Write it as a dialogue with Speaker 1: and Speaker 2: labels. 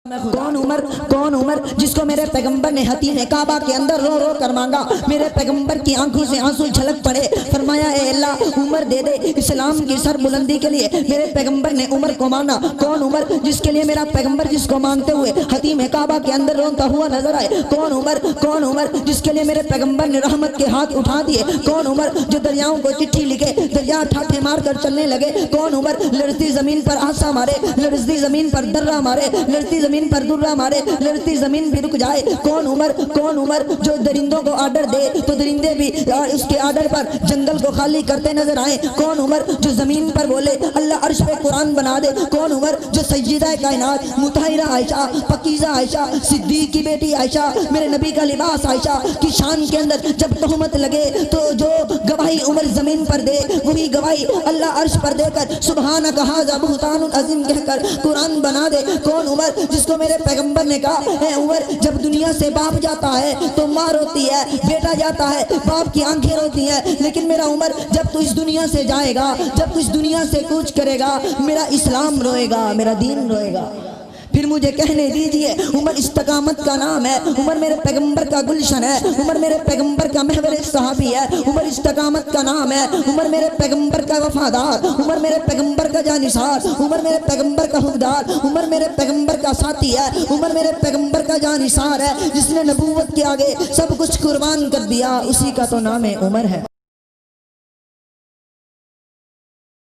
Speaker 1: کون عمر جس کو میرے پیغمبر نے حتیم کعبہ کے اندر رو رو کر مانگا، میرے پیغمبر کی آنکھوں سے آنسو جھلک پڑے، فرمایا اے اللہ عمر دے دے اسلام کی سر بلندی کے لیے۔ میرے پیغمبر نے عمر کو مانا۔ کون عمر جس کے لیے میرا پیغمبر جس کو مانتے ہوئے حتیم کعبہ کے اندر روتا ہوا نظر آئے؟ کون عمر جس کے لیے میرے پیغمبر نے رحمت کے ہاتھ اٹھا دیے؟ کون عمر جو دریاؤں کو چٹھی لکھے دریا ٹھاٹھے مار کر چلنے لگے؟ کون عمر لڑتی زمین پر آسا مارے، لڑتی زمین پر درہ مارے، لڑتی زمین پر درہ مارے، لڑتی زمین بھی رک جائے؟ کون عمر جو درندوں کو آرڈر دے تو درندے بھی اس کے آرڈر پر جنگل کو خالی کرتے نظر آئے؟ کون عمر جو زمین پر بولے اللہ عرش پہ قرآن بنا دے؟ کون عمر جو سیدہ کائنات مطہرہ عائشہ، پاکیزہ عائشہ، صدیق کی بیٹی عائشہ، میرے نبی کا لباس عائشہ کی شان کے اندر جب تہمت لگے تو جو گواہی عمر زمین پر دے وہی گواہی اللہ عرش پر دے کر سبحانک ھذا بہتان عظیم کہہ کر قرآن بنا دے؟ کون عمر جس کو میرے پیغمبر نے کہا اے عمر جب دنیا سے باپ جاتا ہے تو ماں روتی ہے، بیٹا جاتا ہے باپ کی آنکھیں روتی ہیں، لیکن میرا عمر جب تو اس دنیا سے جائے گا، جب تو اس دنیا سے کوچ کرے گا، میرا اسلام روئے گا، میرا دین روئے گا۔ پھر مجھے کہنے دیجئے عمر استقامت کا نام ہے، عمر میرے پیغمبر کا گلشن ہے، عمر میرے پیغمبر کا محور صحابی ہے، عمر استقامت کا نام ہے، عمر میرے پیغمبر کا وفادار، عمر میرے پیغمبر کا جانثار، عمر میرے پیغمبر کا حقدار، عمر میرے پیغمبر کا ساتھی ہے، عمر میرے پیغمبر کا جانثار ہے، جس نے نبوت کے آگے سب کچھ قربان کر دیا، اسی کا تو نام عمر ہے۔